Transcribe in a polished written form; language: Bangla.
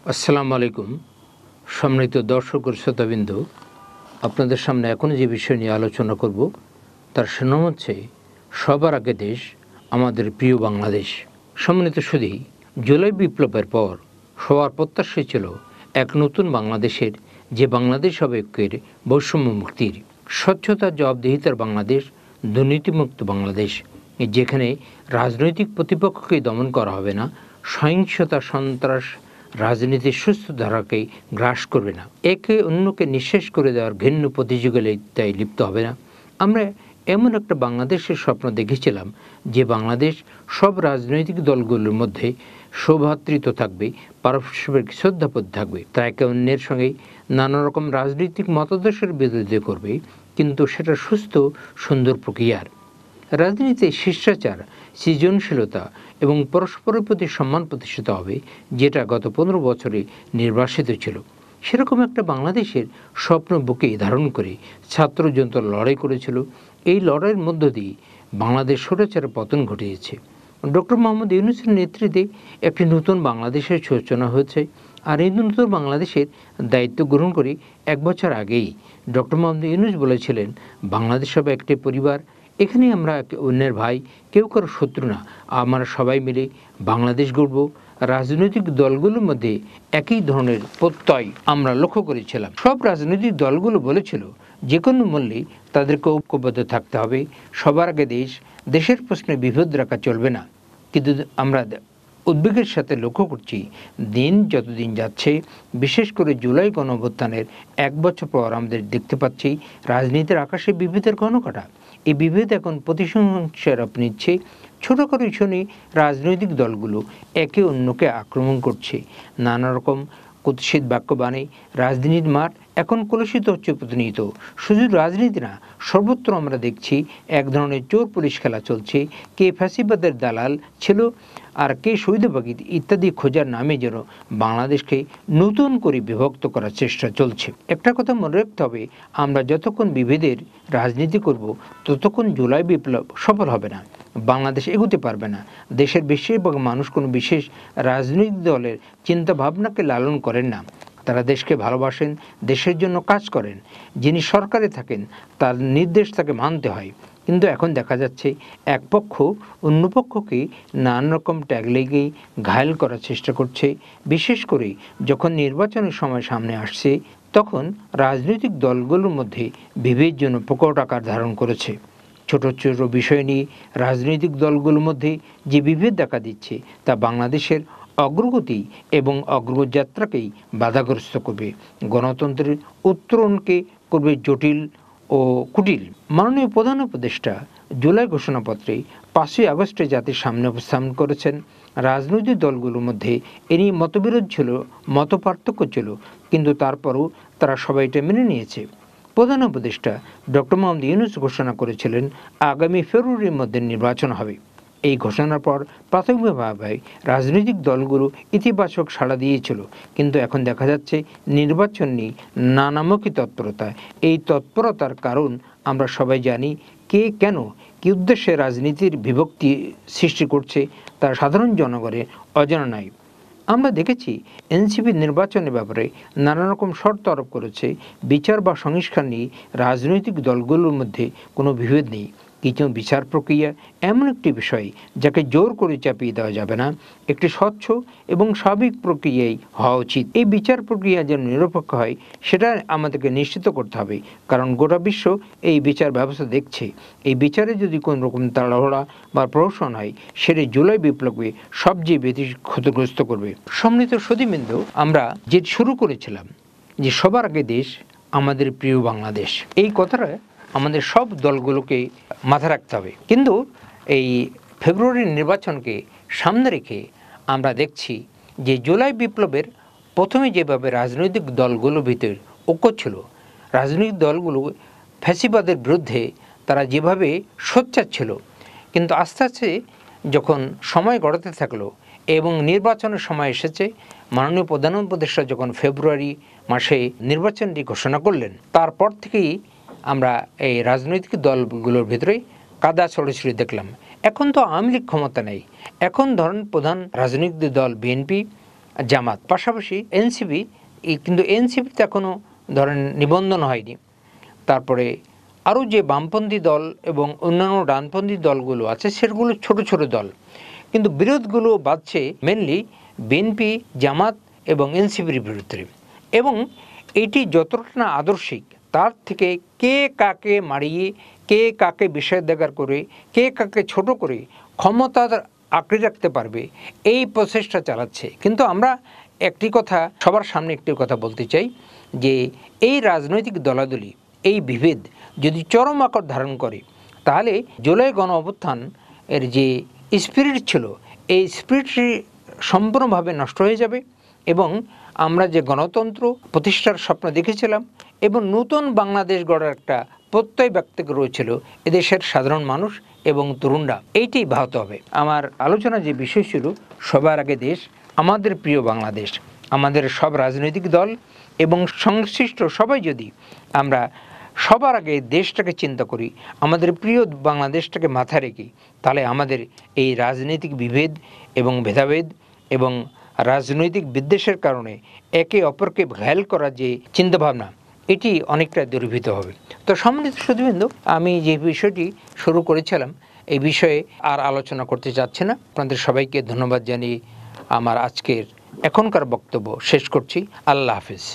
আসসালামু আলাইকুম। সম্মানিত দর্শক ও শ্রোতাবৃন্দ, আপনাদের সামনে এখন যে বিষয় নিয়ে আলোচনা করব তার শিরোনাম হচ্ছে সবার আগে দেশ, আমাদের প্রিয় বাংলাদেশ। সম্মানিত সুধী, জুলাই বিপ্লবের পর সবার প্রত্যাশা ছিল এক নতুন বাংলাদেশের, যে বাংলাদেশ হবে ঐক্যের, বৈষম্য মুক্তির, স্বচ্ছতা জবাবদিহিতার বাংলাদেশ, দুর্নীতিমুক্ত বাংলাদেশ, যেখানে রাজনৈতিক প্রতিপক্ষকে দমন করা হবে না, সহিংসতা সন্ত্রাস রাজনীতির সুস্থ ধারাকে গ্রাস করবে না, একে অন্যকে নিঃশেষ করে দেওয়ার ঘৃণ্য প্রতিযোগিতায় লিপ্ত হবে না। আমরা এমন একটা বাংলাদেশের স্বপ্ন দেখেছিলাম যে বাংলাদেশ সব রাজনৈতিক দলগুলোর মধ্যে সৌভ্রাতৃত্ব থাকবে, পারস্পরিক শ্রদ্ধাবোধ থাকবে, তা একে অন্যের সঙ্গে নানা রকম রাজনৈতিক মতাদর্শের বিরোধিতা করবে, কিন্তু সেটা সুস্থ সুন্দর প্রক্রিয়ার। রাজনীতিতে শিষ্টাচার, সৃজনশীলতা এবং পরস্পরের প্রতি সম্মান প্রতিষ্ঠিত হবে, যেটা গত 15 বছরে নির্বাসিত ছিল। সেরকম একটা বাংলাদেশের স্বপ্ন বুকে ধারণ করে ছাত্র জনতা লড়াই করেছিল। এই লড়াইয়ের মধ্য দিয়ে বাংলাদেশ স্বৈরাচারের পতন ঘটিয়েছে। ডক্টর মোহাম্মদ ইউনূসের নেতৃত্বে একটি নতুন বাংলাদেশের সূচনা হয়েছে। আর এই নতুন বাংলাদেশের দায়িত্ব গ্রহণ করে 1 বছর আগেই ডক্টর মোহাম্মদ ইউনূস বলেছিলেন, বাংলাদেশ হবে একটি পরিবার, এখানে আমরা অন্যের ভাই, কেউ কারো শত্রু না, আমরা সবাই মিলে বাংলাদেশ গড়ব। রাজনৈতিক দলগুলোর মধ্যে একই ধরনের প্রত্যয় আমরা লক্ষ্য করেছিলাম। সব রাজনৈতিক দলগুলো বলেছিল যে কোনো মূল্যে তাদেরকে ঐক্যবদ্ধ থাকতে হবে, সবার আগে দেশ, দেশের প্রশ্নে বিভেদ রাখা চলবে না। কিন্তু আমরা উদ্বেগের সাথে লক্ষ্য করছি, দিন যতদিন যাচ্ছে, বিশেষ করে জুলাই গণঅভ্যুত্থানের 1 বছর পর আমাদের দেখতে পাচ্ছি রাজনীতির আকাশে বিভেদের ঘনঘটা। এই বিভেদ এখন প্রতিসংখ্যার রূপ নিচ্ছে। ছোটোখাটো ইস্যু নিয়ে রাজনৈতিক দলগুলো একে অন্যকে আক্রমণ করছে, নানা রকম কুৎসিত বাক্য বাণে রাজনীতির মাঠ এখন কলুষিত হচ্ছে প্রতিনিয়ত। শুধু রাজনীতি না, সর্বত্র আমরা দেখছি এক ধরনের চোর পুলিশ খেলা চলছে। কে ফ্যাসিবাদের দালাল ছিল আর কে সুবিধাভোগী ইত্যাদি খোঁজার নামে যেন বাংলাদেশকে নতুন করে বিভক্ত করার চেষ্টা চলছে। একটা কথা মনে রাখতে হবে, আমরা যতক্ষণ বিভেদের রাজনীতি করব ততক্ষণ জুলাই বিপ্লব সফল হবে না, বাংলাদেশ এগোতে পারবে না। দেশের বেশিরভাগ মানুষ কোনো বিশেষ রাজনৈতিক দলের চিন্তা ভাবনাকে লালন করেন না, তারা দেশকে ভালোবাসেন, দেশের জন্য কাজ করেন। যিনি সরকারে থাকেন তার নির্দেশ তাকে মানতে হয়। কিন্তু এখন দেখা যাচ্ছে এক পক্ষ অন্য পক্ষকে নানা রকম ট্যাগ লেগেই ঘায়েল করার চেষ্টা করছে। বিশেষ করে যখন নির্বাচনের সময় সামনে আসছে, তখন রাজনৈতিক দলগুলোর মধ্যে বিভেদ যেন প্রকট আকার ধারণ করেছে। ছোট ছোট বিষয় নিয়ে রাজনৈতিক দলগুলোর মধ্যে যে বিভেদ দেখা দিচ্ছে, তা বাংলাদেশের অগ্রগতি এবং অগ্রযাত্রাকেই বাধাগ্রস্ত করবে, গণতন্ত্রের উত্তরণকে করবে জটিল ও কুটিল। মাননীয় প্রধান উপদেষ্টা জুলাই ঘোষণাপত্রে 5ই আগস্টে জাতির সামনে উপস্থাপন করেছেন। রাজনৈতিক দলগুলোর মধ্যে এ নিয়ে মতবিরোধ ছিল, মতপার্থক্য ছিল, কিন্তু তারপরও তারা সবাই এটা মেনে নিয়েছে। প্রধান উপদেষ্টা ডক্টর মোহাম্মদ ইউনূস ঘোষণা করেছিলেন আগামী ফেব্রুয়ারির মধ্যে নির্বাচন হবে। এই ঘোষণার পর প্রাথমিকভাবে রাজনৈতিক দলগুলো ইতিবাচক সাড়া দিয়েছিল, কিন্তু এখন দেখা যাচ্ছে নির্বাচন নিয়ে নানামুখী তৎপরতা। এই তৎপরতার কারণ আমরা সবাই জানি, কে কেন কী উদ্দেশ্যে রাজনীতির বিভক্তি সৃষ্টি করছে তা সাধারণ জনগণের অজানা নয়। আমরা দেখেছি এনসিপি নির্বাচনের ব্যাপারে নানা রকম শর্ত আরোপ করেছে। বিচার বা সংস্কার নিয়ে রাজনৈতিক দলগুলোর মধ্যে কোনো বিভেদ নেই, কিছু বিচার প্রক্রিয়া এমন একটি বিষয় যাকে জোর করে চাপিয়ে দেওয়া যাবে না, একটি স্বচ্ছ এবং স্বাভাবিক প্রক্রিয়াই হওয়া উচিত। এই বিচার প্রক্রিয়া যেন নিরপেক্ষ হয় সেটা আমাদেরকে নিশ্চিত করতে হবে, কারণ গোটা বিশ্ব এই বিচার ব্যবস্থা দেখছে। এই বিচারে যদি কোনো রকম তাড়াহুড়া বা প্রহসন হয়, সেটা জুলাই বিপ্লবকে সবচেয়ে বেশি ক্ষতিগ্রস্ত করবে। সম্মিলিত সুধীবৃন্দ, আমরা যে শুরু করেছিলাম যে সবার আগে দেশ, আমাদের প্রিয় বাংলাদেশ, এই কথাটা আমাদের সব দলগুলোকে মাথায় রাখতে হবে। কিন্তু এই ফেব্রুয়ারির নির্বাচনকে সামনে রেখে আমরা দেখছি যে জুলাই বিপ্লবের প্রথমে যেভাবে রাজনৈতিক দলগুলোর ভিতর ঐক্য ছিল, রাজনৈতিক দলগুলো ফ্যাসিবাদের বিরুদ্ধে তারা যেভাবে সোচ্চার ছিল, কিন্তু আস্তে আস্তে যখন সময় গড়াতে থাকলো এবং নির্বাচনের সময় এসেছে, মাননীয় প্রধান উপদেষ্টা যখন ফেব্রুয়ারি মাসে নির্বাচনটি ঘোষণা করলেন, তারপর থেকেই আমরা এই রাজনৈতিক দলগুলোর ভিতরে কাদা ছড়াছড়ি দেখলাম। এখন তো আওয়ামী লীগ ক্ষমতা নেই, এখন ধরেন প্রধান রাজনৈতিক দল বিএনপি জামাত, পাশাপাশি এনসিপি, কিন্তু এনসিপিতে এখনও ধরেন নিবন্ধন হয়নি। তারপরে আরও যে বামপন্থী দল এবং অন্যান্য ডানপন্থী দলগুলো আছে সেগুলো ছোট ছোট দল, কিন্তু বিরোধগুলো বাড়ছে মেনলি বিএনপি, জামাত এবং এনসিপির বিরুদ্ধে। এবং এটি যতটা না আদর্শিক, তার থেকে কে কাকে মারিয়ে, কে কাকে বিষয়াধিকার করে, কে কাকে ছোট করে ক্ষমতা আঁকড়ে রাখতে পারবে, এই প্রচেষ্টা চালাচ্ছে। কিন্তু আমরা একটি কথা, সবার সামনে একটি কথা বলতে চাই, যে এই রাজনৈতিক দলাদলি, এই বিভেদ যদি চরম আকার ধারণ করে, তাহলে জুলাই গণ অভ্যুত্থান এর যে স্পিরিট ছিল, এই স্পিরিটটি সম্পূর্ণভাবে নষ্ট হয়ে যাবে এবং আমরা যে গণতন্ত্র প্রতিষ্ঠার স্বপ্ন দেখেছিলাম এবং নতুন বাংলাদেশ গড়ার একটা প্রত্যয় ব্যক্ত করেছিল এদেশের সাধারণ মানুষ এবং তরুণরা, এইটি ব্যাহত হবে। আমার আলোচনা যে বিষয় ছিল সবার আগে দেশ, আমাদের প্রিয় বাংলাদেশ, আমাদের সব রাজনৈতিক দল এবং সংশ্লিষ্ট সবাই যদি আমরা সবার আগে দেশটাকে চিন্তা করি, আমাদের প্রিয় বাংলাদেশটাকে মাথায় রেখে, তাহলে আমাদের এই রাজনৈতিক বিভেদ এবং ভেদাভেদ এবং রাজনৈতিক বিদ্বেষের কারণে একে অপরকে ঘায়েল করার যে চিন্তাভাবনা, এটি অনেকটা দূরীভূত হবে। তো সম্মানিত সুধীবৃন্দ, আমি যে বিষয়টি শুরু করেছিলাম এই বিষয়ে আর আলোচনা করতে চাচ্ছি না। আপনাদের সবাইকে ধন্যবাদ জানিয়ে আমার আজকের এখনকার বক্তব্য শেষ করছি। আল্লাহ হাফেজ।